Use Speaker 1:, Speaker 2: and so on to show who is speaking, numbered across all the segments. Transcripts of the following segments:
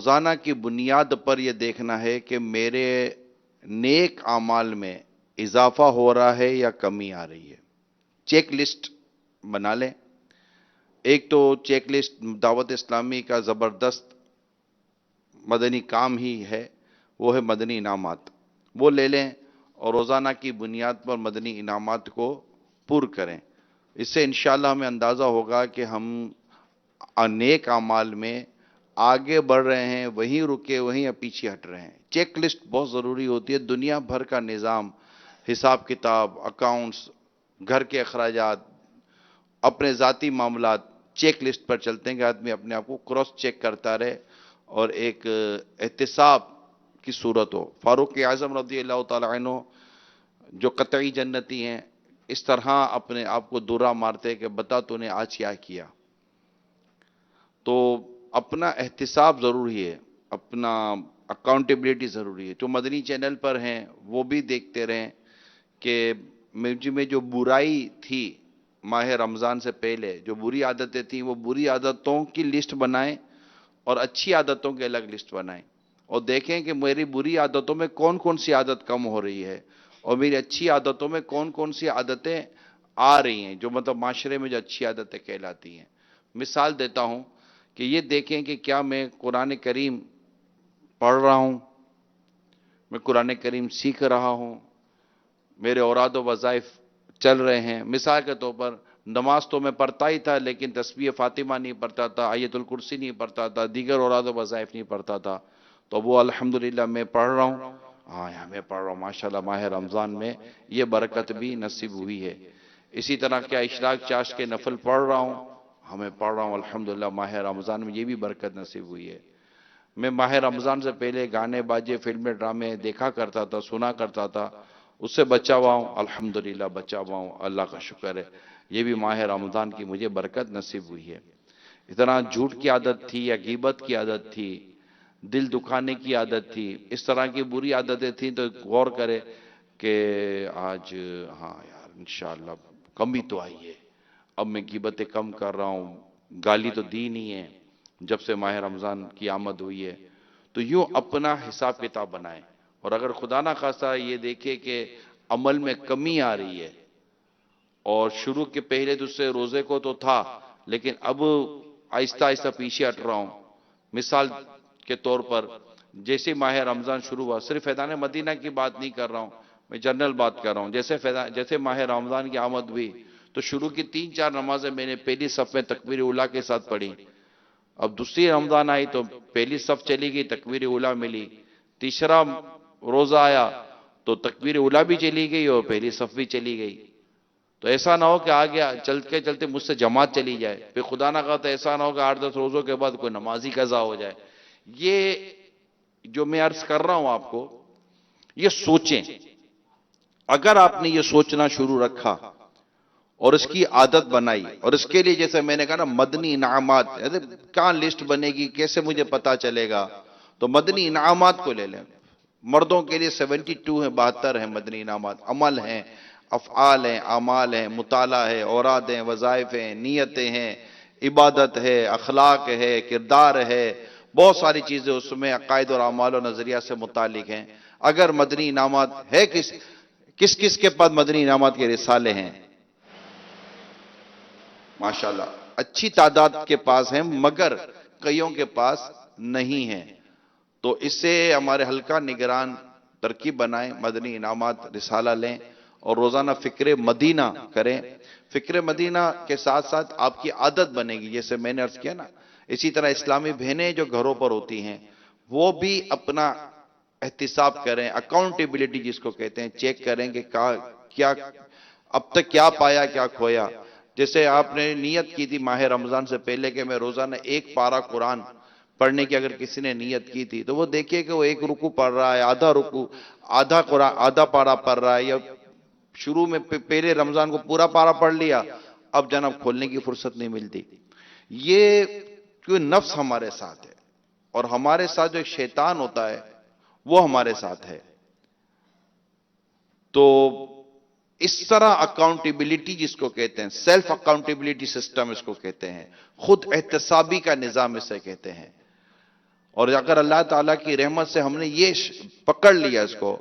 Speaker 1: روزانہ کی بنیاد پر یہ دیکھنا ہے کہ میرے نیک اعمال میں اضافہ ہو رہا ہے یا کمی آ رہی ہے. چیک لسٹ بنا لیں. ایک تو چیک لسٹ دعوت اسلامی کا زبردست مدنی کام ہی ہے، وہ ہے مدنی انعامات. وہ لے لیں اور روزانہ کی بنیاد پر مدنی انعامات کو پر کریں. اس سے انشاءاللہ ہمیں اندازہ ہوگا کہ ہم نیک اعمال میں آگے بڑھ رہے ہیں، وہیں رکے وہیں یا پیچھے ہٹ رہے ہیں. چیک لسٹ بہت ضروری ہوتی ہے. دنیا بھر کا نظام، حساب کتاب، اکاؤنٹس، گھر کے اخراجات، اپنے ذاتی معاملات چیک لسٹ پر چلتے ہیں کہ آدمی اپنے آپ کو کراس چیک کرتا رہے اور ایک احتساب کی صورت ہو. فاروق اعظم رضی اللہ تعالی عنہ جو قطعی جنتی ہیں، اس طرح اپنے آپ کو درہ مارتے کہ بتا تو نے آج کیا کیا. تو اپنا احتساب ضروری ہے، اپنا اکاؤنٹیبلٹی ضروری ہے. جو مدنی چینل پر ہیں وہ بھی دیکھتے رہیں کہ مجھ میں جو برائی تھی ماہ رمضان سے پہلے، جو بری عادتیں تھیں، وہ بری عادتوں کی لسٹ بنائیں اور اچھی عادتوں کی الگ لسٹ بنائیں اور دیکھیں کہ میری بری عادتوں میں کون کون سی عادت کم ہو رہی ہے اور میری اچھی عادتوں میں کون کون سی عادتیں آ رہی ہیں، جو مطلب معاشرے میں جو اچھی عادتیں کہلاتی ہیں. مثال دیتا ہوں کہ یہ دیکھیں کہ کیا میں قرآن کریم پڑھ رہا ہوں، میں قرآن کریم سیکھ رہا ہوں، میرے اوراد و وظائف چل رہے ہیں. مثال کے طور پر نماز تو میں پڑھتا ہی تھا لیکن تسبیح فاطمہ نہیں پڑھتا تھا، آیت الکرسی نہیں پڑھتا تھا، دیگر اوراد و وظائف نہیں پڑھتا تھا. تو وہ الحمدللہ میں پڑھ رہا ہوں. ہاں یہاں میں پڑھ رہا ہوں ماشاءاللہ. ماہ رمضان میں یہ برکت بھی نصیب ہوئی ہے. اسی طرح کیا اشراق چاش کے نفل پڑھ رہا ہوں، ہمیں پڑھ رہا ہوں الحمدللہ. ماہ رمضان میں یہ بھی برکت نصیب ہوئی ہے. میں ماہ رمضان سے پہلے گانے باجے فلمیں ڈرامے دیکھا کرتا تھا، سنا کرتا تھا، اس سے بچا ہوا ہوں الحمدللہ، بچا ہوا ہوں. اللہ کا شکر ہے، یہ بھی ماہ رمضان کی مجھے برکت نصیب ہوئی ہے. اس طرح جھوٹ کی عادت تھی یا غیبت کی عادت تھی، دل دکھانے کی عادت تھی، اس طرح کی بری عادتیں تھیں تو غور کرے کہ آج ہاں یار انشاءاللہ کمی تو آئی ہے. اب میں غیبتیں کم کر رہا ہوں، گالی تو دی نہیں ہے جب سے ماہ رمضان کی آمد ہوئی ہے. تو یوں اپنا حساب کتاب بنائیں. اور اگر خدا نہ خواستہ یہ دیکھے کہ عمل میں کمی آ رہی ہے اور شروع کے پہلے دوسرے روزے کو تو تھا لیکن اب آہستہ آہستہ پیچھے ہٹ رہا ہوں. مثال کے طور پر جیسے ماہ رمضان شروع ہوا، صرف فیضان مدینہ کی بات نہیں کر رہا ہوں، میں جنرل بات کر رہا ہوں. جیسے ماہ رمضان کی آمد ہوئی تو شروع کی 3-4 نمازیں میں نے پہلی صف میں تکبیر اولیٰ کے ساتھ پڑھی. اب دوسری رمضان آئی تو پہلی صف چلی گئی، تکبیر اولیٰ ملی. تیسرا روزہ آیا تو تکبیر اولیٰ بھی چلی گئی اور پہلی صف بھی چلی گئی. تو ایسا نہ ہو کہ آگے چلتے چلتے مجھ سے جماعت چلی جائے، پھر خدا نہ خواستہ ایسا نہ ہو کہ 8-10 روزوں کے بعد کوئی نمازی قضا ہو جائے. یہ جو میں عرض کر رہا ہوں آپ کو، یہ سوچیں. اگر آپ نے یہ سوچنا شروع رکھا اور اس کی عادت بنائی، اور اس کے لیے جیسے میں نے کہا نا مدنی انعامات، کہاں لسٹ بنے گی، کیسے مجھے پتا چلے گا؟ تو مدنی انعامات کو لے لیں. مردوں کے لیے 72 ہیں، 72 ہیں مدنی انعامات. عمل ہیں، افعال ہیں، اعمال ہیں، مطالعہ ہے، اوراد ہیں، وظائف ہیں، نیتیں ہیں، عبادت ہے، اخلاق ہے، کردار ہے، بہت ساری چیزیں اس میں عقائد اور اعمال و نظریہ سے متعلق ہیں. اگر مدنی انعامات ہے کس کے پاس مدنی انعامات کے رسالے ہیں؟ ماشاءاللہ اچھی تعداد کے پاس ہیں مگر کئیوں کے پاس نہیں ہیں. تو اس سے ہمارے حلقہ نگران ترکیب بنائیں، مدنی انعامات رسالہ لیں اور روزانہ فکر مدینہ کریں. فکر مدینہ کے ساتھ ساتھ آپ کی عادت بنے گی، جیسے میں نے عرض کیا نا. اسی طرح اسلامی بہنیں جو گھروں پر ہوتی ہیں وہ بھی اپنا احتساب کریں، اکاؤنٹیبلٹی جس کو کہتے ہیں، چیک کریں کہ کیا اب تک کیا پایا کیا کھویا. جیسے آپ نے نیت کی تھی ماہ رمضان سے پہلے کہ میں روزانہ 1 پارہ قرآن پڑھنے کی اگر کسی نے نیت کی تھی تو وہ دیکھیے کہ وہ 1 رکوع پڑھ رہا ہے، آدھا رکوع، آدھا قرآن، آدھا پارہ پڑھ رہا ہے، یا شروع میں پہلے رمضان کو پورا پارہ پڑھ لیا، اب جناب کھولنے کی فرصت نہیں ملتی. یہ کوئی نفس ہمارے ساتھ ہے اور ہمارے ساتھ جو ایک شیطان ہوتا ہے وہ ہمارے ساتھ ہے. تو اس طرح اکاؤنٹیبلٹی جس کو کہتے ہیں، سیلف اکاؤنٹیبلٹی سسٹم اس کو کہتے ہیں، خود احتسابی کا نظام اسے کہتے ہیں. اور اگر اللہ تعالیٰ کی رحمت سے ہم نے یہ پکڑ لیا اس کو،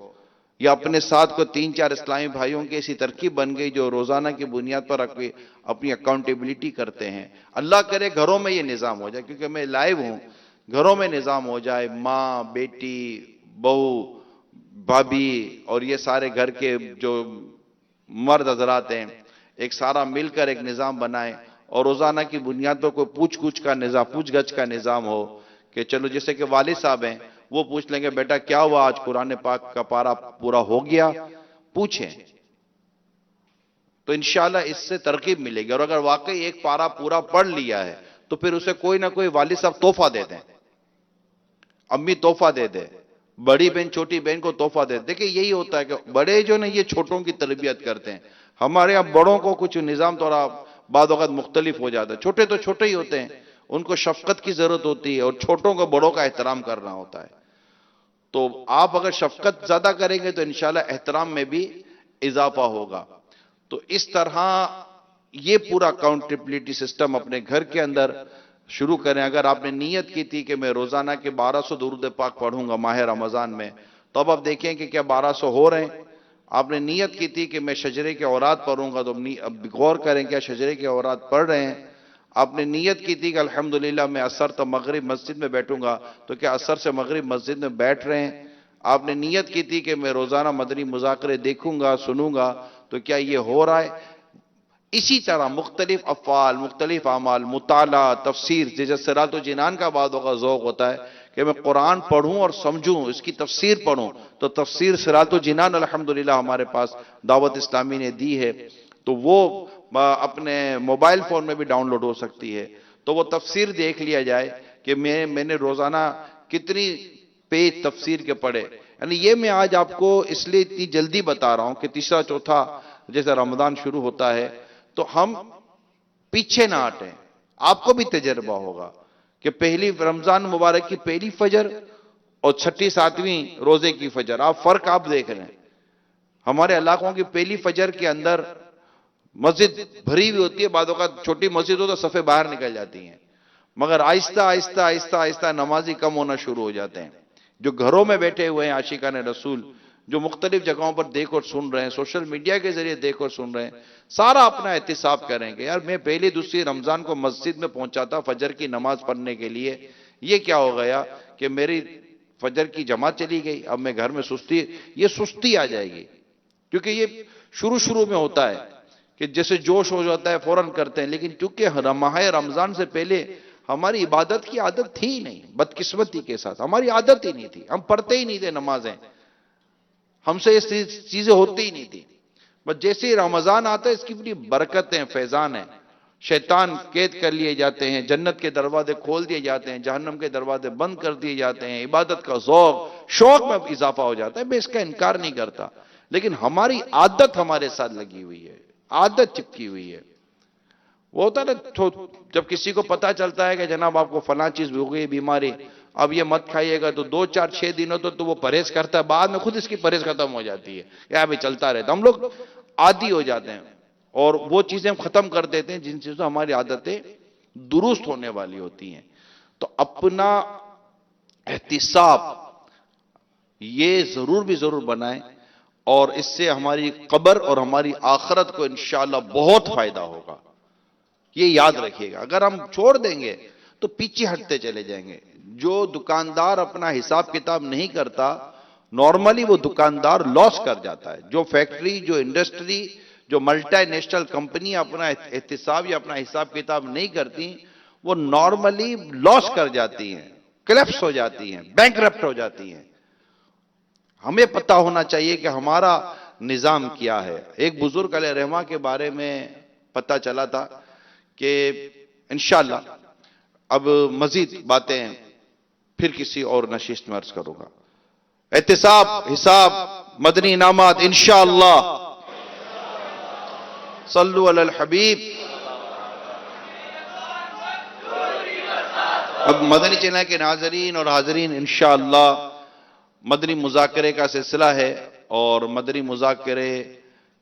Speaker 1: یا اپنے ساتھ کو 3-4 اسلامی بھائیوں کی ایسی ترکیب بن گئی جو روزانہ کی بنیاد پر اپنی اکاؤنٹیبلٹی کرتے ہیں، اللہ کرے گھروں میں یہ نظام ہو جائے، کیونکہ میں لائیو ہوں، گھروں میں نظام ہو جائے، ماں، بیٹی، بہو، بھابھی اور یہ سارے گھر کے جو مرد حضرات ہیں، ایک سارا مل کر ایک نظام بنائیں، اور روزانہ کی بنیاد پر کوئی پوچھ گچھ کا نظام ہو، کہ چلو جیسے کہ والد صاحب ہیں، وہ پوچھ لیں گے بیٹا کیا ہوا آج قرآن پاک کا پارا پورا ہو گیا، پوچھیں، تو انشاءاللہ اس سے ترغیب ملے گی۔ اور اگر واقعی ایک پارا پورا پڑھ لیا ہے تو پھر اسے کوئی نہ کوئی والد صاحب تحفہ دے دیں، امی تحفہ دے دے، بڑی بہن چھوٹی بہن کو تحفہ دے دے۔ دیکھیں یہی ہوتا ہے کہ بڑے جو نہیں یہ چھوٹوں کی تربیت کرتے ہیں، ہمارے یہاں بڑوں کو کچھ نظام تھوڑا بعض اوقات مختلف ہو جاتا ہے، چھوٹے تو چھوٹے ہی ہوتے ہیں، ان کو شفقت کی ضرورت ہوتی ہے، اور چھوٹوں کو بڑوں کا احترام کرنا ہوتا ہے۔ تو آپ اگر شفقت زیادہ کریں گے تو انشاءاللہ احترام میں بھی اضافہ ہوگا۔ تو اس طرح یہ پورا اکاؤنٹیبلٹی سسٹم اپنے گھر کے اندر شروع کریں۔ اگر آپ نے نیت کی تھی کہ میں روزانہ کے 1200 درود پاک پڑھوں گا ماہ رمضان میں، تو اب آپ دیکھیں کہ کیا 1200 ہو رہے ہیں؟ آپ نے نیت کی تھی کہ میں شجرے کے اوراد پڑھوں گا، تو اب غور کریں کیا شجرے کے اوراد پڑھ رہے ہیں؟ آپ نے نیت کی تھی کہ الحمدللہ میں عصر تو مغرب مسجد میں بیٹھوں گا، تو کیا عصر سے مغرب مسجد میں بیٹھ رہے ہیں؟ آپ نے نیت کی تھی کہ میں روزانہ مدنی مذاکرے دیکھوں گا، سنوں گا، تو کیا یہ ہو رہا ہے؟ اسی طرح مختلف افعال، مختلف اعمال، مطالعہ، تفسیر، جیسے صراط و جنان کا بعد کا ذوق ہوتا ہے کہ میں قرآن پڑھوں اور سمجھوں، اس کی تفسیر پڑھوں، تو تفسیر صراط و جنان الحمدللہ ہمارے پاس دعوت اسلامی نے دی ہے، تو وہ اپنے موبائل فون میں بھی ڈاؤن لوڈ ہو سکتی ہے، تو وہ تفسیر دیکھ لیا جائے کہ میں نے روزانہ کتنی پیج تفسیر کے پڑھے۔ یعنی یہ میں آج آپ کو اس لیے اتنی جلدی بتا رہا ہوں کہ تیسرا چوتھا جیسے رمضان شروع ہوتا ہے تو ہم پیچھے نہ ہٹیں، آپ کو بھی تجربہ ہوگا کہ پہلی رمضان مبارک کی پہلی فجر اور چھٹی ساتویں روزے کی فجر، آپ فرق آپ دیکھ رہے ہیں۔ ہمارے علاقوں کی پہلی فجر کے اندر مسجد بھری ہوئی ہوتی ہے، بعض اوقات چھوٹی مسجد ہو تو صفیں باہر نکل جاتی ہیں، مگر آہستہ آہستہ آہستہ آہستہ نمازی کم ہونا شروع ہو جاتے ہیں۔ جو گھروں میں بیٹھے ہوئے ہیں عاشقان رسول، جو مختلف جگہوں پر دیکھ اور سن رہے ہیں، سوشل میڈیا کے ذریعے دیکھ اور سن رہے ہیں، سارا اپنا احتساب کریں گے، یار میں پہلی دوسری رمضان کو مسجد میں پہنچا تھا فجر کی نماز پڑھنے کے لیے، یہ کیا ہو گیا کہ میری فجر کی جماعت چلی گئی، اب میں گھر میں یہ سستی آ جائے گی، کیونکہ یہ شروع میں ہوتا ہے کہ جیسے جوش ہو جاتا ہے فوراً کرتے ہیں، لیکن چونکہ ماہ رمضان سے پہلے ہماری عبادت کی عادت تھی ہی نہیں، بدقسمتی کے ساتھ ہماری عادت ہی نہیں تھی، ہم پڑھتے ہی نہیں تھے نمازیں، ہم سے یہ چیزیں ہوتی ہی نہیں تھی۔ بس جیسے ہی رمضان آتا ہے اس کی بڑی برکتیں، فیضان ہیں، شیطان قید کر لیے جاتے ہیں، جنت کے دروازے کھول دیے جاتے ہیں، جہنم کے دروازے بند کر دیے جاتے ہیں، عبادت کا ذوق، شوق میں اضافہ ہو جاتا ہے۔ میں اس کا انکار نہیں کرتا، لیکن ہماری عادت ہمارے ساتھ لگی ہوئی ہے، عادت چپکی ہوئی ہے۔ وہ ہوتا ہے نا جب کسی کو پتا چلتا ہے کہ جناب آپ کو فلاں چیز ہو گئی بیماری، اب یہ مت کھائیے گا، تو 2 4 6 دنوں تو وہ پرہیز کرتا ہے، بعد میں خود اس کی پرہیز ختم ہو جاتی ہے، یا بھی چلتا رہتا، ہم لوگ عادی ہو جاتے ہیں اور وہ چیزیں ختم کر دیتے ہیں جن چیزوں ہماری عادتیں درست ہونے والی ہوتی ہیں۔ تو اپنا احتساب یہ ضرور بنائیں، اور اس سے ہماری قبر اور ہماری آخرت کو انشاءاللہ بہت فائدہ ہوگا، یہ یاد رکھیے گا۔ اگر ہم چھوڑ دیں گے تو پیچھے ہٹتے چلے جائیں گے۔ جو دکاندار اپنا حساب کتاب نہیں کرتا، نارملی وہ دکاندار لاس کر جاتا ہے۔ جو فیکٹری، جو انڈسٹری، جو ملٹی نیشنل کمپنی اپنا احتساب یا اپنا حساب کتاب نہیں کرتی، وہ نارملی لاس کر جاتی ہیں، کلیپس ہو جاتی ہیں، بینکرپٹ ہو جاتی ہیں۔ ہمیں پتہ ہونا چاہیے کہ ہمارا نظام کیا ہے۔ ایک بزرگ علیہ رحمہ کے بارے میں پتہ چلا تھا کہ انشاءاللہ اب مزید باتیں پھر کسی اور نشست میں عرض کروں گا۔ احتساب، حساب، مدنی انعامات انشاءاللہ، صلو علی الحبیب۔ اب مدنی چینل کے ناظرین اور حاضرین، انشاءاللہ مدنی مذاکرے کا سلسلہ ہے، اور مدنی مذاکرے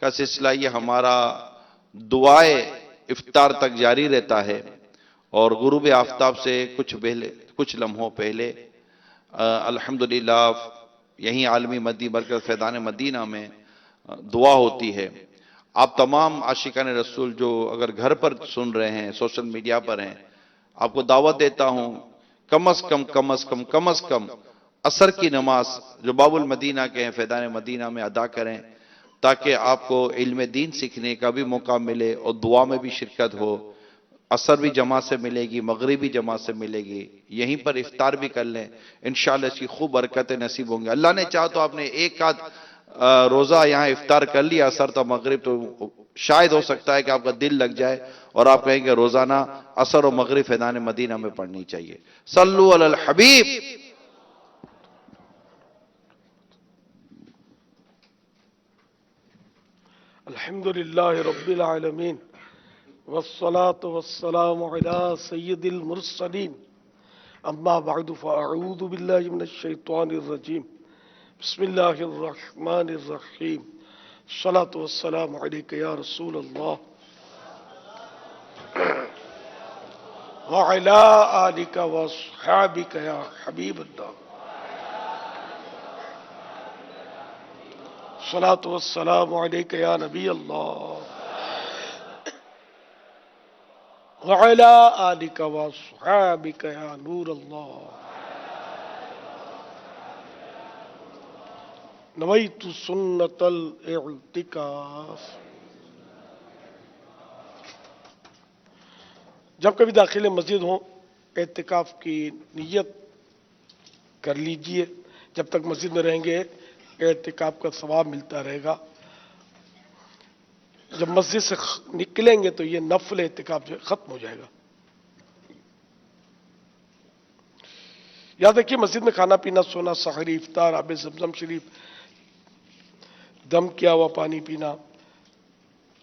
Speaker 1: کا سلسلہ یہ ہمارا دعائے افطار تک جاری رہتا ہے، اور غروب آفتاب سے کچھ لمحوں پہلے الحمدللہ یہیں عالمی مدنی مرکز فیضان مدینہ میں دعا ہوتی ہے. آپ تمام عاشقان رسول جو اگر گھر پر سن رہے ہیں، سوشل میڈیا پر ہیں، آپ کو دعوت دیتا ہوں کم از کم عصر کی نماز جو باب المدینہ کے ہیں فیضان مدینہ میں ادا کریں، تاکہ آپ کو علم دین سیکھنے کا بھی موقع ملے اور دعا میں بھی شرکت ہو. عصر بھی جماعت سے ملے گی، مغرب بھی جماعت سے ملے گی، یہیں پر افطار بھی کر لیں، انشاءاللہ اس کی خوب برکتیں نصیب ہوں گی. اللہ نے چاہا تو آپ نے ایک آدھ روزہ یہاں افطار کر لیا عصر تا مغرب، تو شاید ہو سکتا ہے کہ آپ کا دل لگ جائے اور آپ کہیں کہ روزانہ عصر و مغرب فیضان مدینہ میں پڑھنی چاہیے. صلو علی الحبیب.
Speaker 2: الحمدللہ رب العالمین والصلاة والسلام علی سید المرسلین اما بعد فاعوذ باللہ من الشیطان الرجیم بسم اللہ الرحمن الرحیم الصلاة والسلام علیک یا رسول اللہ وعلی آلک واصحابک یا حبیب اللہ الصلاة والسلام علیک یا نبی اللہ وعلی آلک واصحابک یا نور اللہ نویت سنت الاعتکاف. جب کبھی داخل مسجد ہوں اعتکاف کی نیت کر لیجئے. جب تک مسجد میں رہیں گے اعتکاف کا ثواب ملتا رہے گا. جب مسجد سے نکلیں گے تو یہ نفل اعتکاف جو ختم ہو جائے گا. یاد رکھیے مسجد میں کھانا پینا، سونا، سحری، افطار، آب زمزم شریف، دم کیا ہوا پانی پینا،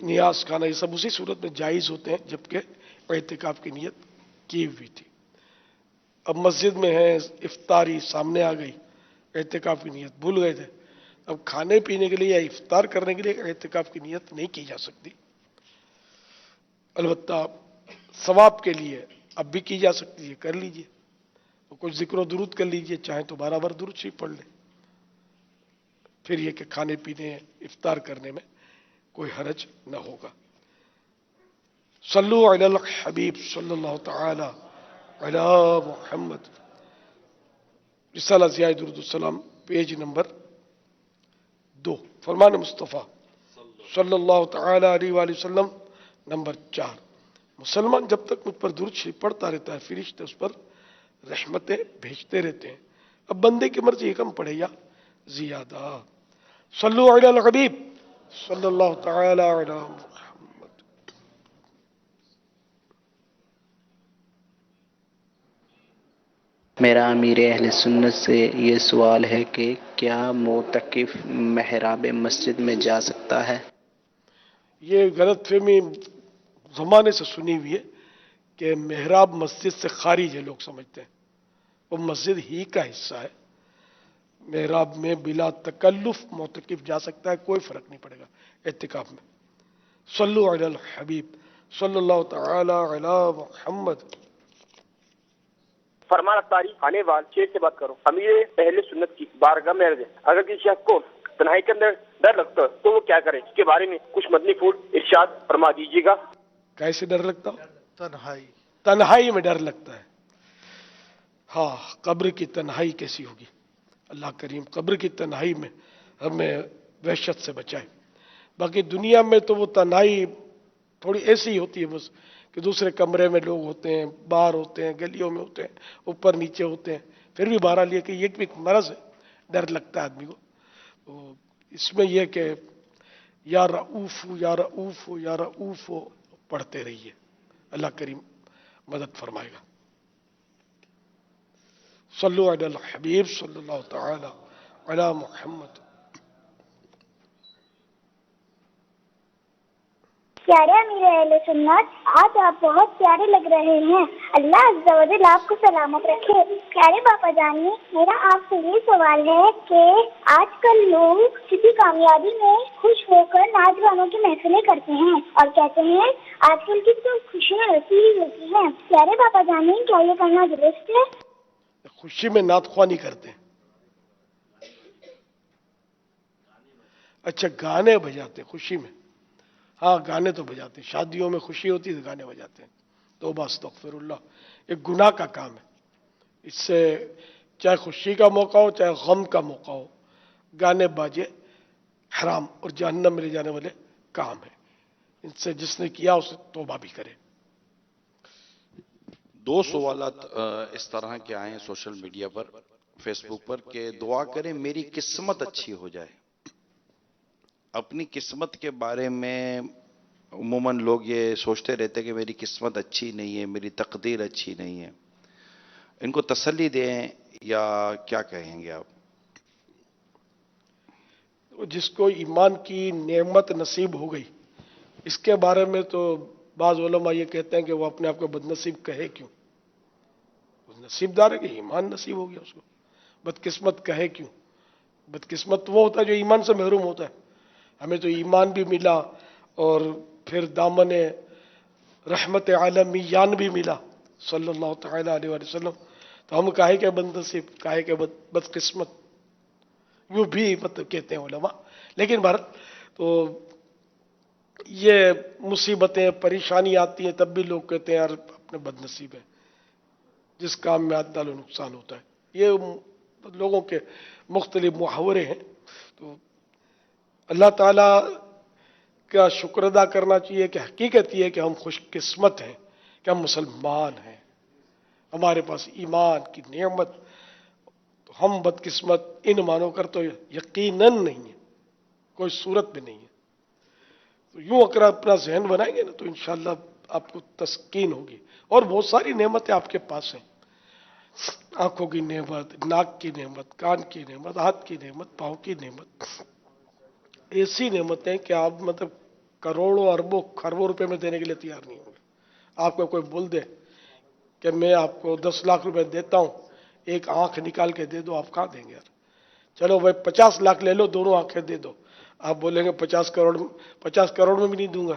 Speaker 2: نیاز کھانا، یہ سب اسی صورت میں جائز ہوتے ہیں جبکہ اعتکاف کی نیت کی ہوئی تھی. اب مسجد میں ہیں، افطاری سامنے آ گئی، اعتکاف کی نیت بھول گئے تھے، اب کھانے پینے کے لیے یا افطار کرنے کے لیے اعتکاف کی نیت نہیں کی جا سکتی. البتہ ثواب کے لیے اب بھی کی جا سکتی ہے، کر لیجئے. کچھ ذکر و درود کر لیجئے، چاہیں تو 12 بار درود شریف پڑھ لیں. پھر یہ کہ کھانے پینے افطار کرنے میں کوئی حرج نہ ہوگا. صلو علی الحبیب صلی اللہ تعالی علی محمد. رسالہ ضیاء درود السلام پیج نمبر 2، فرمان مصطفیٰ صلی اللہ تعالی علیہ وآلہ وسلم نمبر 4. مسلمان جب تک مجھ پر درود شریف پڑھتا رہتا ہے فرشتے اس پر رحمتیں بھیجتے رہتے ہیں. اب بندے کی مرضی ہے کم پڑھے یا زیادہ. صلو علی الحبیب صلی اللہ تعالی علی محمد.
Speaker 3: میرا امیر اہل سنت سے یہ سوال ہے کہ کیا معتکف محراب مسجد میں جا سکتا ہے؟
Speaker 2: یہ غلط فہمی زمانے سے سنی ہوئی ہے کہ محراب مسجد سے خارج ہے. لوگ سمجھتے ہیں وہ مسجد ہی کا حصہ ہے. محراب میں بلا تکلف معتکف جا سکتا ہے، کوئی فرق نہیں پڑے گا اعتکاف میں. صلو علی الحبیب صلی اللہ تعالی علی محمد.
Speaker 4: فرمان اختاری آنے وال شیخ سے بات کرو. امیر اہل سنت کی بارگاہ میں عرض ہے، اگر کسی شخص کو تنہائی کے اندر ڈر لگتا ہے تو وہ کیا کرے؟ اس کے بارے میں کچھ مدنی پھول ارشاد فرما دیجیے گا.
Speaker 2: کیسے ڈر لگتا ہو؟ تنہائی میں ڈر لگتا ہے. ہاں، قبر کی تنہائی کیسی ہوگی؟ اللہ کریم قبر کی تنہائی میں ہمیں وحشت سے بچائے. باقی دنیا میں تو وہ تنہائی تھوڑی ایسی ہی ہوتی ہے بس کہ دوسرے کمرے میں لوگ ہوتے ہیں، باہر ہوتے ہیں، گلیوں میں ہوتے ہیں، اوپر نیچے ہوتے ہیں. پھر بھی بہرحال یہ کہ یہ بھی ایک مرض ہے، ڈر لگتا ہے آدمی کو. اس میں یہ کہ یا رؤوف یا رؤوف یا رؤوف پڑھتے رہیے، اللہ کریم مدد فرمائے گا. صلو علی الحبیب صلی اللہ تعالی علی محمد.
Speaker 5: پیارے امیر اہل سنت، آج آپ بہت پیارے لگ رہے ہیں. اللہ عز و جل آپ کو سلامت رکھے. پیارے باپا جانی، میرا آپ سے یہ سوال ہے کہ آج کل لوگ کسی کامیابی میں خوش ہو کر ناچ گانوں کی محفلیں کرتے ہیں اور کہتے ہیں آج کل کی تو خوشیاں ایسی ہی ہوتی ہیں. پیارے باپا جانی، کیا یہ کرنا درست ہے؟
Speaker 2: خوشی میں نعت خواہ نہیں کرتے ہیں. اچھا گانے بجاتے خوشی میں؟ ہاں گانے تو بجاتے ہیں، شادیوں میں خوشی ہوتی ہے تو گانے بجاتے ہیں. توبہ استغفر اللہ، ایک گناہ کا کام ہے. اس سے چاہے خوشی کا موقع ہو چاہے غم کا موقع ہو، گانے باجے حرام اور جہنم میں لے جانے والے کام ہیں. ان سے جس نے کیا اسے توبہ بھی کرے.
Speaker 1: دو سوالات اس طرح کے آئے ہیں سوشل میڈیا پر، فیس بک پر، کہ دعا کریں میری قسمت اچھی ہو جائے. اپنی قسمت کے بارے میں عموماً لوگ یہ سوچتے رہتے کہ میری قسمت اچھی نہیں ہے، میری تقدیر اچھی نہیں ہے. ان کو تسلی دیں یا کیا کہیں گے آپ؟
Speaker 2: جس کو ایمان کی نعمت نصیب ہو گئی، اس کے بارے میں تو بعض علماء یہ کہتے ہیں کہ وہ اپنے آپ کو بد نصیب کہے کیوں؟ وہ نصیب دار ہے کہ ایمان نصیب ہو گیا، اس کو بدقسمت کہے کیوں؟ بدقسمت وہ ہوتا ہے جو ایمان سے محروم ہوتا ہے. ہمیں تو ایمان بھی ملا اور پھر دامن رحمت عالمیان بھی ملا صلی اللہ تعالیٰ علیہ وآلہ وسلم. تو ہم کاہے کہ بد نصیب، کاہے کہ بدقسمت، یوں بھی مطلب کہتے ہیں علماء. لیکن بہرحال تو یہ مصیبتیں پریشانی آتی ہیں تب بھی لوگ کہتے ہیں یار اپنے بد نصیب ہیں، جس کام میں آدھا نقصان ہوتا ہے. یہ لوگوں کے مختلف محاورے ہیں. تو اللہ تعالیٰ کا شکر ادا کرنا چاہیے کہ حقیقت یہ ہے کہ ہم خوش قسمت ہیں کہ ہم مسلمان ہیں، ہمارے پاس ایمان کی نعمت. تو ہم بدقسمت ان مانو کر تو یقیناً نہیں ہے، کوئی صورت میں نہیں ہے. تو یوں اگر اپنا ذہن بنائیں گے نا تو انشاءاللہ آپ کو تسکین ہوگی. اور بہت ساری نعمتیں آپ کے پاس ہیں، آنکھوں کی نعمت، ناک کی نعمت، کان کی نعمت، ہاتھ کی نعمت، پاؤں کی نعمت. ایسی نعمتیں کہ آپ مطلب کروڑوں اربوں خربوں روپے میں دینے کے لیے تیار نہیں ہوں گے. آپ کو کوئی بول دے کہ میں آپ کو 10 لاکھ روپے دیتا ہوں، ایک آنکھ نکال کے دے دو، آپ کہاں دیں گے یار؟ چلو بھائی 50 لاکھ لے لو، دونوں آنکھیں دے دو. آپ بولیں گے 50 کروڑ میں بھی نہیں دوں گا.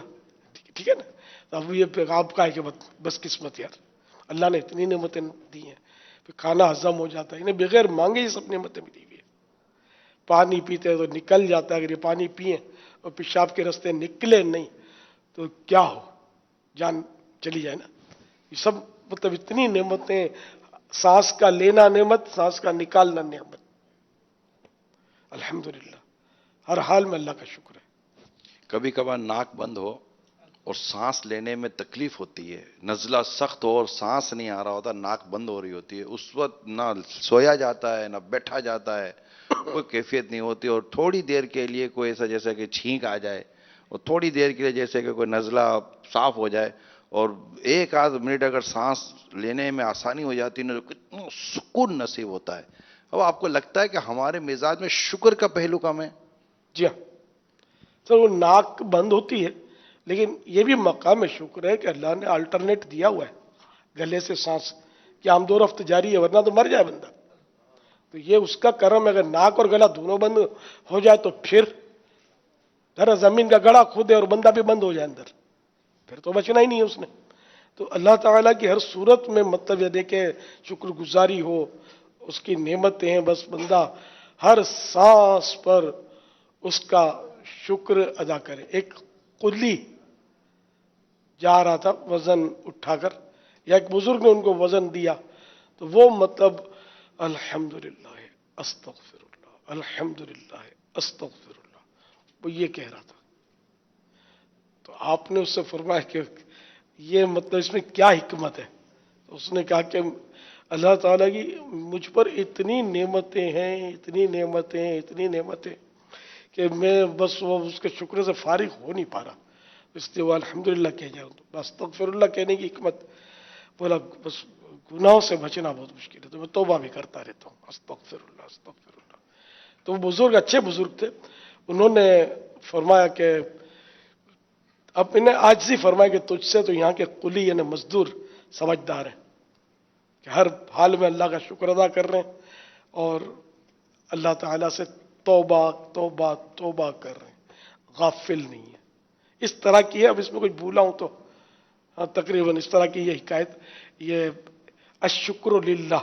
Speaker 2: ٹھیک ہے نا؟ تو اب یہ آپ کا ہے کہ بس قسمت یار، اللہ نے اتنی نعمتیں دی ہیں. پھر کھانا ہضم ہو جاتا ہے، انہیں بغیر مانگے ہی سب نعمتیں ملی ہوئی ہیں. پانی پیتے ہیں تو نکل جاتا ہے، اگر یہ پانی پئیں اور پیشاب کے راستے نکلے نہیں تو کیا ہو، جان چلی جائے نا. یہ سب مطلب اتنی نعمتیں، سانس کا لینا نعمت، سانس کا نکالنا نعمت. الحمدللہ ہر حال میں اللہ کا شکر ہے.
Speaker 1: کبھی کبھار ناک بند ہو اور سانس لینے میں تکلیف ہوتی ہے، نزلہ سخت ہو اور سانس نہیں آ رہا ہوتا، ناک بند ہو رہی ہوتی ہے، اس وقت نہ سویا جاتا ہے نہ بیٹھا جاتا ہے، کوئی کیفیت نہیں ہوتی. اور تھوڑی دیر کے لیے کوئی ایسا جیسا کہ چھینک آ جائے، اور تھوڑی دیر کے لیے جیسے کہ کوئی نزلہ صاف ہو جائے، اور ایک آدھ منٹ اگر سانس لینے میں آسانی ہو جاتی ہے نا، تو کتنا سکون نصیب ہوتا ہے. اب آپ کو لگتا ہے کہ ہمارے مزاج میں شکر کا پہلو کم ہے؟
Speaker 2: جی ہاں سر، وہ ناک بند ہوتی ہے لیکن یہ بھی مقام شکر ہے کہ اللہ نے الٹرنیٹ دیا ہوا ہے گلے سے سانس کہ ہم 2 رفت جاری ہے، ورنہ تو مر جائے بندہ. تو یہ اس کا کرم ہے. اگر ناک اور گلا دونوں بند ہو جائے تو پھر ذرا زمین کا گڑا کھودے اور بندہ بھی بند ہو جائے اندر، پھر تو بچنا ہی نہیں ہے اس نے. تو اللہ تعالیٰ کی ہر صورت میں مطلب یہ دیکھے شکر گزاری ہو، اس کی نعمتیں ہیں، بس بندہ ہر سانس پر اس کا شکر ادا کرے. ایک قلی جا رہا تھا وزن اٹھا کر، یا ایک بزرگ نے ان کو وزن دیا، تو وہ مطلب الحمدللہ استغفر اللہ، الحمدللہ استغفر اللہ، وہ یہ کہہ رہا تھا. تو آپ نے اس سے فرمایا کہ یہ مطلب اس میں کیا حکمت ہے؟ تو اس نے کہا کہ اللہ تعالیٰ کی مجھ پر اتنی نعمتیں ہیں، اتنی نعمتیں ہیں، اتنی نعمتیں کہ میں بس وہ اس کے شکر سے فارغ ہو نہیں پا رہا. اس لیے وہ الحمدللہ کہہ جاؤں. بس استغفر اللہ کہنے کی حکمت، بولا بس گناہوں سے بچنا بہت مشکل ہے تو میں توبہ بھی کرتا رہتا ہوں، استغفر اللہ استغفر اللہ. تو وہ بزرگ اچھے بزرگ تھے، انہوں نے فرمایا کہ اب انہیں عاجزی فرمایا کہ تجھ سے تو یہاں کے قلی یعنی مزدور سمجھدار ہیں کہ ہر حال میں اللہ کا شکر ادا کر رہے ہیں اور اللہ تعالیٰ سے توبہ توبہ توبہ کر رہے ہیں، غافل نہیں ہے. اس طرح کی ہے. اب اس میں کچھ بھولا ہوں تو ہاں تقریباً اس طرح کی یہ حکایت، یہ الشکر للہ،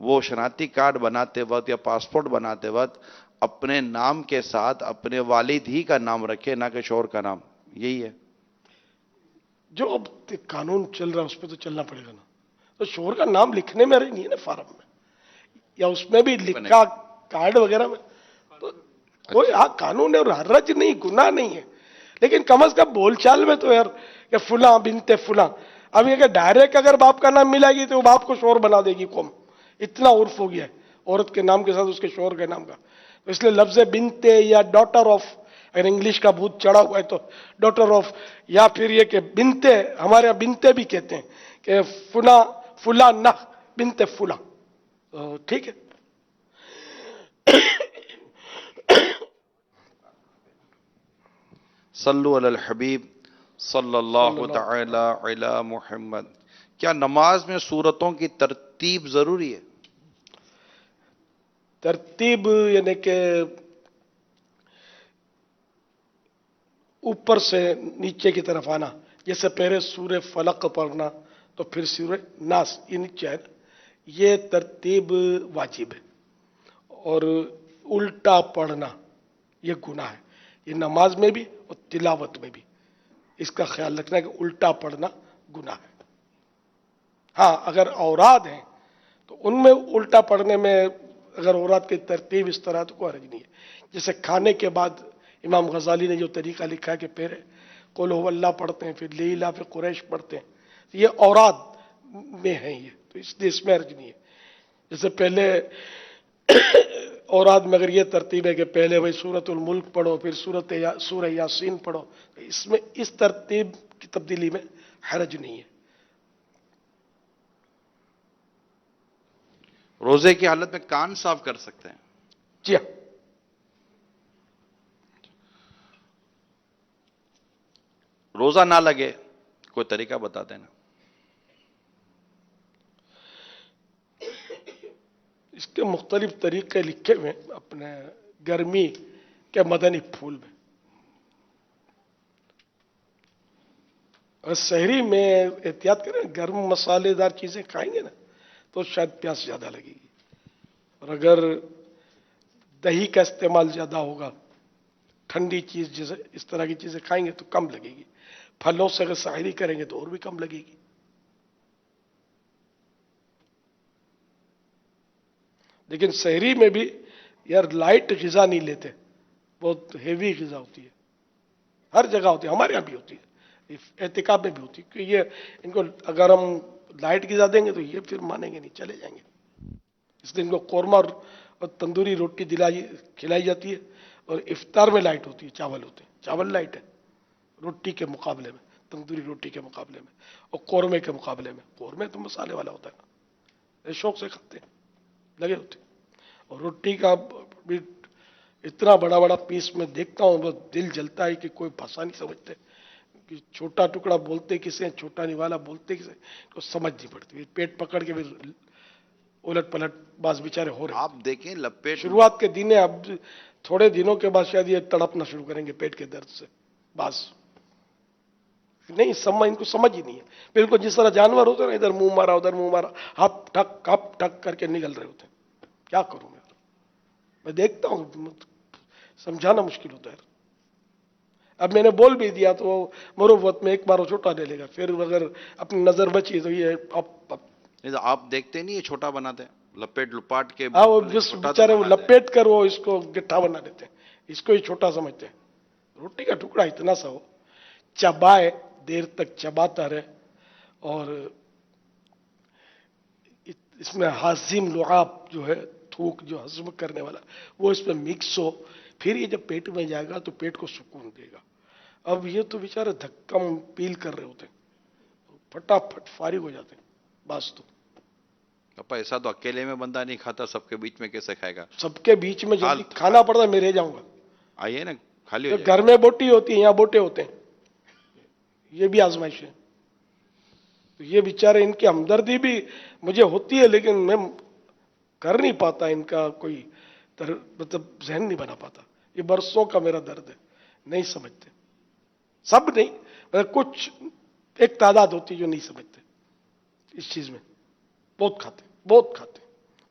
Speaker 1: وہ شناختی کارڈ بناتے وقت یا پاسپورٹ بناتے وقت اپنے نام کے ساتھ اپنے والد ہی کا نام رکھے، نہ کہ شوہر کا نام. یہی ہے.
Speaker 2: جو اب قانون چل رہا ہے اس پہ تو چلنا پڑے گا نا. تو شوہر کا نام لکھنے میں نہیں ہے نا فارم میں، یا اس میں بھی لکھا کارڈ وغیرہ میں، تو کوئی قانون ہے اور حرج نہیں، گناہ نہیں ہے. لیکن کم از کم بول چال میں تو یار کہ فلاں بنت فلاں. اب یہ کہ ڈائریکٹ اگر باپ کا نام ملا گی تو وہ باپ کو شوہر بنا دے گی قوم. اتنا عرف ہو گیا ہے عورت کے نام کے ساتھ اس کے شوہر کے نام کا. تو اس لیے لفظ بنتے یا ڈاٹر آف، اگر انگلش کا بھوت چڑھا ہوا ہے تو ڈاٹر آف، یا پھر یہ کہ بنتے، ہمارے یہاں بنتے بھی کہتے ہیں کہ فلاں نہ بنتے فلاں. ٹھیک ہے.
Speaker 1: صلو علی الحبیب صلی اللہ تعالی علی محمد. کیا نماز میں سورتوں کی ترتیب ضروری ہے؟
Speaker 2: ترتیب یعنی کہ اوپر سے نیچے کی طرف آنا، جیسے پہلے سورہ فلق پڑھنا تو پھر سورہ ناس، یہ نیچے ہے، یہ ترتیب واجب ہے. اور الٹا پڑھنا یہ گناہ ہے. یہ نماز میں بھی اور تلاوت میں بھی اس کا خیال رکھنا ہے کہ الٹا پڑھنا گناہ ہے. ہاں اگر اوراد ہیں تو ان میں الٹا پڑھنے میں اگر اوراد کی ترتیب اس طرح تو کوئی حرج نہیں ہے. جیسے کھانے کے بعد امام غزالی نے جو طریقہ لکھا ہے کہ پہلے قل هو اللہ پڑھتے ہیں، پھر لیلا، پھر قریش پڑھتے ہیں، یہ اوراد میں ہیں یہ، تو اس لیے اس میں حرج نہیں ہے. جیسے پہلے اوراد میں اگر یہ ترتیب ہے کہ پہلے وہی سورۃ الملک پڑھو، پھر سورہ یاسین پڑھو، تو اس میں اس ترتیب کی تبدیلی میں حرج نہیں ہے.
Speaker 1: روزے کی حالت میں کان صاف کر سکتے ہیں؟
Speaker 2: جی ہاں.
Speaker 1: روزہ نہ لگے کوئی طریقہ بتا دینا.
Speaker 2: اس کے مختلف طریقے لکھے ہوئے ہیں اپنے گرمی کے مدنی پھول میں. اگر سحری میں احتیاط کریں، گرم مسالے دار چیزیں کھائیں گے نا تو شاید پیاس زیادہ لگے گی. اور اگر دہی کا استعمال زیادہ ہوگا، ٹھنڈی چیز جیسے اس طرح کی چیزیں کھائیں گے تو کم لگے گی. پھلوں سے اگر سحری کریں گے تو اور بھی کم لگے گی. لیکن سحری میں بھی یار لائٹ غذا نہیں لیتے، بہت ہیوی غذا ہوتی ہے. ہر جگہ ہوتی ہے، ہمارے یہاں بھی ہوتی ہے، اعتکاف میں بھی ہوتی ہے. کیونکہ یہ ان کو اگر ہم لائٹ غذا دیں گے تو یہ پھر مانیں گے نہیں، چلے جائیں گے. اس لیے ان کو قورمہ اور تندوری روٹی کھلائی جاتی ہے. اور افطار میں لائٹ ہوتی ہے، چاول ہوتے ہیں، چاول لائٹ ہے روٹی کے مقابلے میں، تندوری روٹی کے مقابلے میں، اور قورمے کے مقابلے میں. قورمے تو مسالے والا ہوتا ہے نا، شوق سے کھاتے ہیں، لگے ہوتے ہیں. اور روٹی کا بھی اتنا بڑا بڑا پیس میں دیکھتا ہوں، بس دل جلتا ہے کہ کوئی بھاشا نہیں سمجھتے کہ چھوٹا ٹکڑا بولتے کسے، چھوٹا نوالا بولتے کسے، تو سمجھ نہیں پڑتی. پیٹ پکڑ کے پھر الٹ پلٹ بعض بیچارے ہو رہے.
Speaker 1: آپ دیکھیں لپیٹ
Speaker 2: شروعات کے دن اب تھوڑے دنوں کے بعد شاید یہ تڑپنا شروع کریں گے پیٹ کے درد سے. بس نہیں ان کو سمجھ ہی نہیں ہے. بالکل جس طرح جانور ہوتے ہیں نا، ادھر منہ مارا ادھر منہ مارا، ہپ ٹھک کر کے نگل رہے ہوتے ہیں. کیا کروں میں دیکھتا ہوں، سمجھانا مشکل ہوتا ہے. اب میں نے بول بھی دیا تو مروت میں ایک بار وہ چھوٹا لے لے گا، پھر اگر اپنی نظر بچی تو یہ
Speaker 1: آپ دیکھتے نہیں یہ چھوٹا بناتے ہیں، لپاٹ کے.
Speaker 2: ہاں وہ جس بیچارے وہ لپیٹ کر وہ اس کو گٹھا بنا دیتے ہیں، اس کو ہی چھوٹا سمجھتے ہیں. روٹی کا ٹکڑا اتنا سا ہو، چبائے، دیر تک چباتا رہے، اور اس میں ہاضم لعاب جو ہے، تھوک جو ہضم کرنے والا، وہ اس میں مکس ہو، پھر یہ جب پیٹ میں جائے گا تو پیٹ کو سکون دے گا. اب یہ تو بیچارے دھکم پیل کر رہے ہوتے ہیں، پھٹافٹ فارغ ہو جاتے ہیں. بس تو
Speaker 1: ایسا تو اکیلے میں بندہ نہیں کھاتا، سب کے بیچ میں کیسے کھائے گا؟
Speaker 2: سب کے بیچ میں جب کھانا پڑتا ہے میں رہ جاؤں گا.
Speaker 1: آئیے نا، خالی ہو جائے.
Speaker 2: گھر میں بوٹی ہوتی ہے، یہاں بوٹے ہوتے ہیں، یہ بھی آزمائش ہے. تو یہ بیچارے، ان کی ہمدردی بھی مجھے ہوتی ہے، لیکن میں کر نہیں پاتا، ان کا کوئی مطلب ذہن نہیں بنا پاتا. یہ برسوں کا میرا درد ہے، نہیں سمجھتے. سب نہیں، مگر کچھ ایک تعداد ہوتی ہے جو نہیں سمجھتے اس چیز میں. بہت کھاتے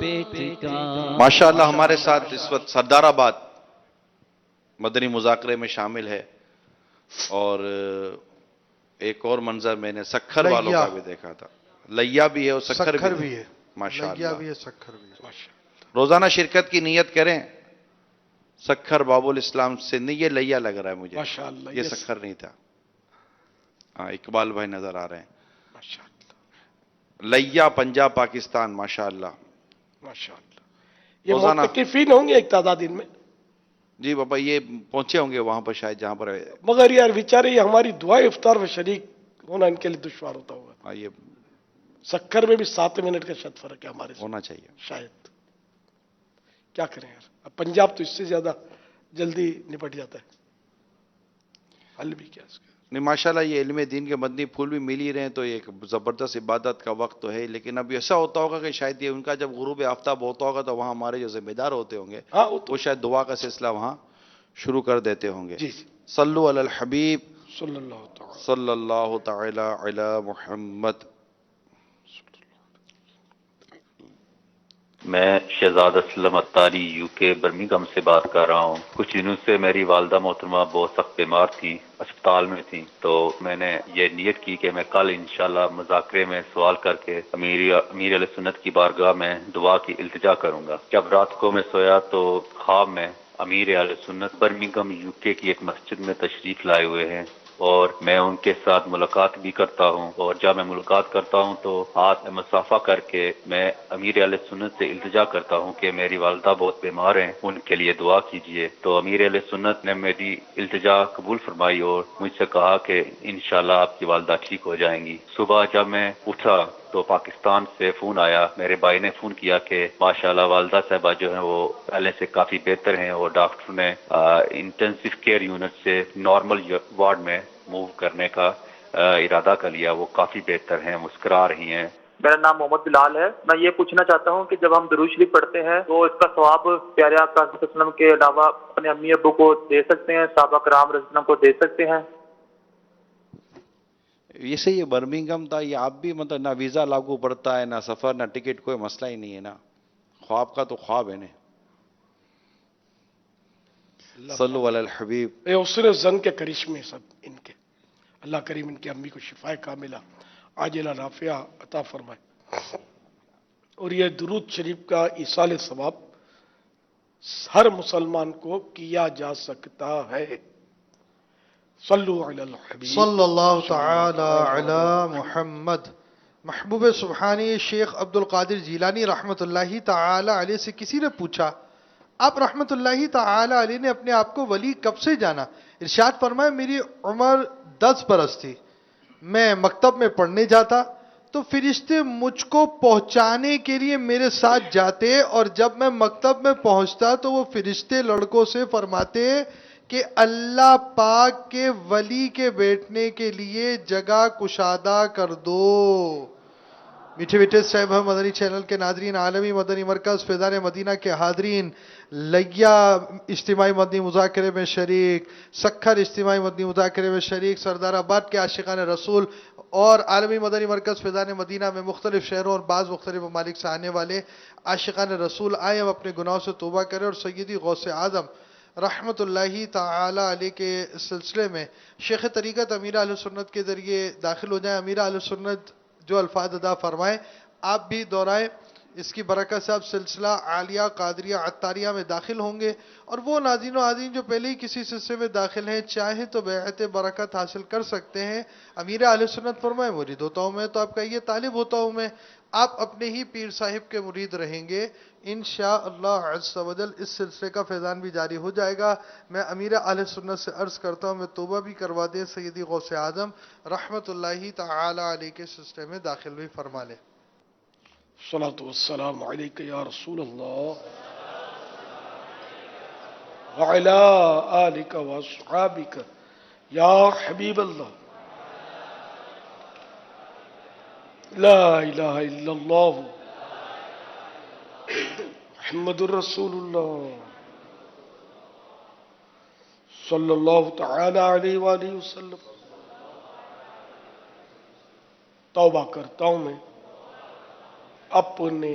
Speaker 6: پیٹ کا
Speaker 1: ماشاءاللہ ہمارے ساتھ اس وقت سردار آباد مدنی مذاکرے میں شامل ہے، اور ایک اور منظر میں نے سکھر والوں کا بھی دیکھا تھا، لیا بھی ہے اور سکھر بھی ہے، ماشاءاللہ
Speaker 7: بھی ہے، سکھر بھی ہے۔
Speaker 1: روزانہ شرکت کی نیت کریں۔ سکھر باب الاسلام سے نہیں، یہ لیا لگ رہا ہے مجھے،
Speaker 2: ماشاءاللہ،
Speaker 1: یہ سکھر نہیں تھا۔ ہاں، اقبال بھائی نظر آ رہے ہیں۔
Speaker 2: ماشاءاللہ
Speaker 1: لیا پنجاب پاکستان، ماشاءاللہ
Speaker 2: ماشاءاللہ۔ یہ
Speaker 1: روزانہ
Speaker 2: معتکفین ہوں گے ایک تعداد ان میں،
Speaker 1: جی بابا، یہ پہنچے ہوں گے وہاں پر شاید جہاں پر
Speaker 2: مگر یار بیچارے یہ ہماری دعائے افطار میں شریک ہونا ان کے لیے دشوار ہوتا ہوگا۔
Speaker 1: یہ
Speaker 2: سکر میں بھی 7 منٹ کا شد فرق ہے ہمارے سے،
Speaker 1: ہونا چاہیے۔
Speaker 2: شاید کیا کریں یار، اب پنجاب تو اس سے زیادہ جلدی نپٹ جاتا ہے، حل بھی کیا اس کا۔
Speaker 1: نہیں، ماشاءاللہ یہ علم دین کے مدنی پھول بھی مل ہی رہے ہیں، تو یہ ایک زبردست عبادت کا وقت تو ہے، لیکن اب ایسا ہوتا ہوگا کہ شاید یہ ان کا جب غروب آفتاب ہوتا ہوگا تو وہاں ہمارے جو ذمہ دار ہوتے ہوں گے
Speaker 2: ہاں وہ تو
Speaker 1: وہ شاید دعا کا سلسلہ وہاں شروع کر دیتے ہوں گے۔
Speaker 2: جی جی،
Speaker 1: صلو علی الحبیب
Speaker 2: صلی اللہ تعالی۔
Speaker 1: صلی اللہ تعالی علی محمد۔
Speaker 8: میں شہزاد اسلم اتاری UK برمنگھم سے بات کر رہا ہوں۔ کچھ دنوں سے میری والدہ محترمہ بہت سخت بیمار تھی، اسپتال میں تھی، تو میں نے یہ نیت کی کہ میں کل انشاءاللہ مذاکرے میں سوال کر کے امیر علیہ سنت کی بارگاہ میں دعا کی التجا کروں گا۔ جب رات کو میں سویا تو خواب میں امیر علیہ سنت برمنگھم UK کی ایک مسجد میں تشریف لائے ہوئے ہیں، اور میں ان کے ساتھ ملاقات بھی کرتا ہوں، اور جب میں ملاقات کرتا ہوں تو ہاتھ میں مصافحہ کر کے میں امیر علیہ سنت سے التجا کرتا ہوں کہ میری والدہ بہت بیمار ہیں، ان کے لیے دعا کیجیے۔ تو امیر علیہ سنت نے میری التجا قبول فرمائی اور مجھ سے کہا کہ انشاءاللہ آپ کی والدہ ٹھیک ہو جائیں گی۔ صبح جب میں اٹھا تو پاکستان سے فون آیا، میرے بھائی نے فون کیا کہ ماشاءاللہ والدہ صاحبہ جو ہیں وہ پہلے سے کافی بہتر ہیں، اور ڈاکٹر نے انٹینسیو کیئر یونٹ سے نارمل وارڈ میں موو کرنے کا ارادہ کر لیا، وہ کافی بہتر ہیں، مسکرا رہی ہیں۔
Speaker 4: میرا نام محمد بلال ہے۔ میں یہ پوچھنا چاہتا ہوں کہ جب ہم درود شریف پڑھتے ہیں تو اس کا ثواب پیارے آقا صلی اللہ علیہ وسلم کے علاوہ اپنے امی ابو کو دے سکتے ہیں، صحابہ کرام رضی اللہ عنہم کو دے سکتے ہیں؟
Speaker 1: اسے یہ برمنگھم تھا، یہ آپ بھی مطلب نہ ویزا لاگو پڑتا ہے، نہ سفر، نہ ٹکٹ، کوئی مسئلہ ہی نہیں ہے نا، خواب کا تو خواب ہے نا۔ صلو علی الحبیب۔
Speaker 2: اے حسن زن کے کرشمے سب ان کے، اللہ کریم ان کی امی کو شفا کاملہ عاجلہ نافعہ عطا فرمائے۔ اور یہ درود شریف کا ایصال ثواب ہر مسلمان کو کیا جا سکتا ہے۔ صلو علی الحبیب
Speaker 7: صلی اللہ تعالی علی محمد۔ محبوب سبحانی شیخ عبد القادر جیلانی رحمت اللہ تعالی علیہ سے کسی نے پوچھا، آپ رحمت اللہ تعالی علیہ نے اپنے آپ کو ولی کب سے جانا؟ ارشاد فرمایا، میری عمر 10 برس تھی، میں مکتب میں پڑھنے جاتا تو فرشتے مجھ کو پہنچانے کے لیے میرے ساتھ جاتے، اور جب میں مکتب میں پہنچتا تو وہ فرشتے لڑکوں سے فرماتے کہ اللہ پاک کے ولی کے بیٹھنے کے لیے جگہ کشادہ کر دو۔ میٹھے میٹھے صاحب مدنی چینل کے ناظرین، عالمی مدنی مرکز فیضان مدینہ کے حاضرین، لیا اجتماعی مدنی مذاکرے میں شریک، سکھر اجتماعی مدنی مذاکرے میں شریک، سردار آباد کے عاشقان رسول اور عالمی مدنی مرکز فیضان مدینہ میں مختلف شہروں اور بعض مختلف ممالک سے آنے والے عاشقان رسول، آئے ہم اپنے گناہوں سے توبہ کریں اور سیدی غوث اعظم رحمت اللہ تعالی علیہ کے سلسلے میں شیخ طریقت امیر اہل سنت کے ذریعے داخل ہو جائیں۔ امیر اہل سنت جو الفاظ ادا فرمائیں آپ بھی دہرائیں، اس کی برکت سے آپ سلسلہ عالیہ قادریہ عطاریہ میں داخل ہوں گے، اور وہ ناظرین و عازرین جو پہلے ہی کسی سلسلے میں داخل ہیں چاہیں تو بیعت برکت حاصل کر سکتے ہیں۔ امیر اہل سنت فرمائے مرید ہوتا ہوں میں، تو آپ کہیے طالب ہوتا ہوں میں، آپ اپنے ہی پیر صاحب کے مرید رہیں گے انشاءاللہ عز و جل۔ اس سلسلے کا فیضان بھی جاری ہو جائے گا۔ میں امیر اہل سنت سے عرض کرتا ہوں میں توبہ بھی کروا دیں، سیدی غوث اعظم رحمت اللہ تعالی علیہ کے سلسلے میں داخل بھی فرما لیں۔
Speaker 2: الصلاۃ والسلام علیک یا رسول اللہ وعلی آلک واصحابک یا حبیب اللہ، لا الہ الا اللہ محمد الرسول اللہ صلی اللہ تعالی علیہ وآلہ وسلم۔ توبہ کرتا ہوں میں اپنے